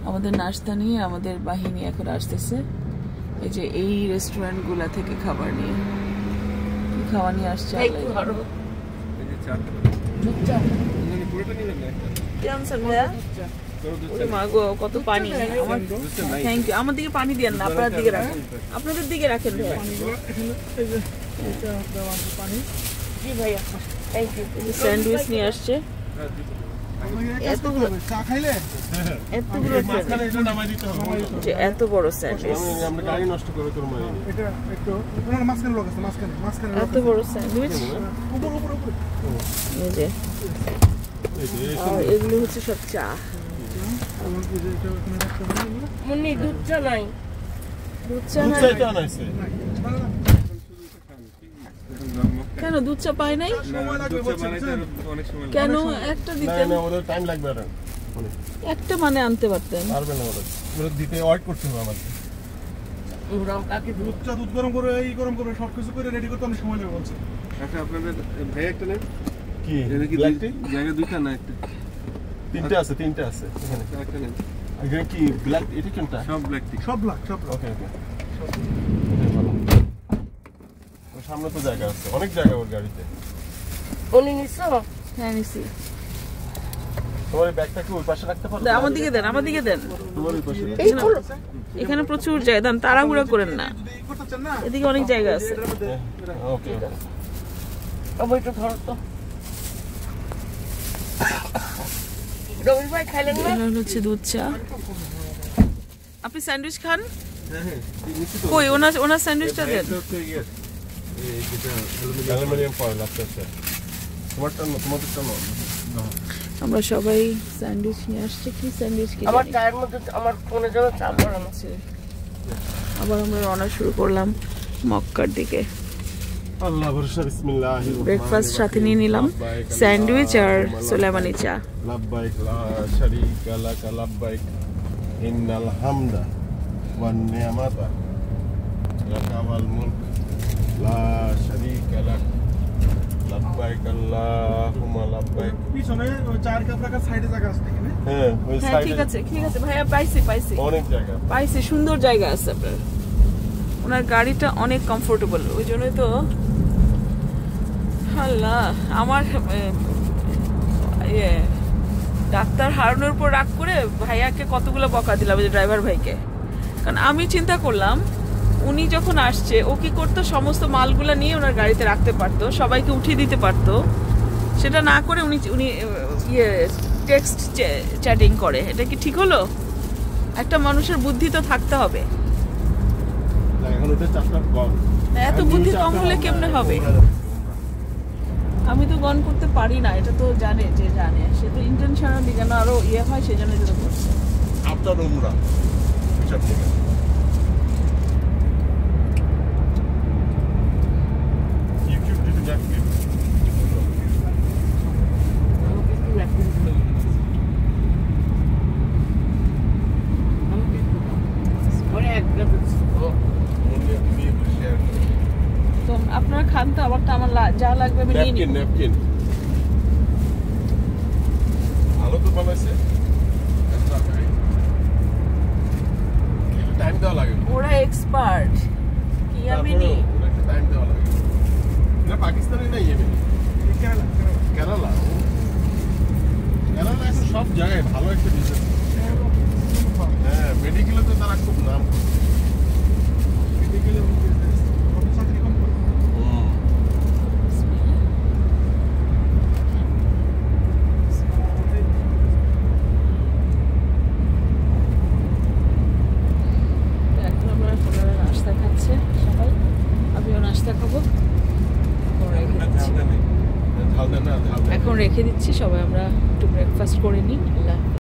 আমাদের নাস্তা নিয়ে আমাদের বাহিনী এখন আসতেছে। এই যে এই রেস্টুরেন্ট গুলা থেকে খাবার নিয়ে কি খাওয়া নিয়ে আসছে। কত পানি, থ্যাংক ইউ। আমার দিকে পানি দিয়েন না, আপনার দিকে রাখেন, আপনাদের দিকে রাখেন ভাইয়া। স্যান্ডউইচ নিয়ে আসছে, এত বড় স্যান্ডউইচ, এত বড় স্যান্ডউইচ। এগুলো হচ্ছে সব চা। দুধ চা নাই, দুধ চা নাই কেন? দুধ চা পাই নাই কেন? একটা দিতেন, একটা মানে আনতে পারতেন। দুধ গরম করে এই গরম করে সবকিছু করে রেডি করতে অনেক সময় লাগে বলছে। আচ্ছা আপনাদের ভাই একটা নেন কি জায়গা দুইটা না একটা? তিনটা আছে, তিনটা আছে এখানে, একটা নেন। এখানে কি ব্ল্যাক? এটা কোনটা? সব ব্ল্যাক টি, সব ব্ল্যাক, সব ওকে ওকে। সামনে তো জায়গা আছে, অনেক জায়গা ওর গাড়িতে। উনি নিছো? হ্যাঁ নিছি। তোমার ব্যাগটা কি ওই পাশে রাখতে পারো? আমার দিকে দেন, আমার দিকে দেন। তোমার ওই পাশে এখানে প্রচুর জায়গা, দেন, তাড়াহুড়া করেন না, এদিকে অনেক জায়গা আছে। ওকে ওকে। আবার একটু ধরো তো। রবির ভাই খাইলেন না? এটা হচ্ছে দুধ চা। আপনি স্যান্ডউইচ খান? হ্যাঁ হ্যাঁ। কই ওনার স্যান্ডউইচটা দেন। এই যেটা অ্যালুমিনিয়াম ফয়েল আছে। তোমারটা না, তোমারটা না। আমরা সবাই স্যান্ডউইচ নিয়ে আসছি। কি স্যান্ডউইচ? কি আমার চায়ের মধ্যে আমার ফোনে যেন চা পড়ানো আছে। আবার আমরা রওনা শুরু করলাম মক্কার দিকে। আল্লাহ ভরসা, বিসমিল্লাহির ব্রেকফাস্ট সাথে নিয়ে নিলাম স্যান্ডউইচ আর সুলাইমানি চা। লাব্বাইক লা শারীকা লাক লাব্বাইক ইন্নাল হামদা ওয়ান নি'মাতা লাকা ওয়াল মুলক লা শারীকা লাক লাব্বাইক আল্লাহুম্মা লাব্বাইক। পিছনে ওই চার কাপ রাখা সাইডে জায়গা আছে নাকি? হ্যাঁ ওই সাইডে। ঠিক আছে ঠিক আছে ভাইয়া, পাইছি অনেক জায়গা পাইছি, সুন্দর জায়গা আছে আপনার। ওনার গাড়িটা অনেক কমফোর্টেবল, ওই জন্যই তো। আল্লাহ, আমার ডাক্তার হারানোর উপর রাগ করে ভাইয়াকে কতগুলো বকা দিলাম, যে ড্রাইভার ভাইকে। কারণ আমি চিন্তা করলাম উনি যখন আসছে ও কি করতো, সমস্ত মালগুলা নিয়ে ওনার গাড়িতে রাখতে পারতো, সবাইকে উঠিয়ে দিতে পারতো। সেটা না করে উনি টেক্সট চ্যাটিং করে। এটা কি ঠিক হলো? একটা মানুষের বুদ্ধি তো থাকতে হবে। এত বুদ্ধি কম হলে কেমনে হবে? আমি তো গন করতে পারি না, এটা তো জানে, যে জানে সে তো ইন্টেনশনালি যেন আরো হয় সেজন্য যেটা করছে। আপনার উমরা হিসাব থেকে তো আপনারা খান তো, আবার তো আমার যা লাগবে আমি নিয়ে নিব। ন্যাপকিন ভালো তো বানাইছে, টাইম দেওয়া লাগে। ওরা এক্সপার্ট, কি আমি নি টাইম দেওয়া লাগে। না পাকিস্তানি না ইয়েমেনি, কেরালা এখন সব জায়গায় ভালো একটা বিজনেস। হ্যাঁ মেডিকেলে তো তারা খুব নাম করছে। মেডিকেলে চাকরি কম করে। এখন ওনারা নাস্তা খাচ্ছে সবাই, আমিও নাস্তা খাবো। এখন রেখে দিচ্ছি, সবাই আমরা একটু ব্রেকফাস্ট করে নিই।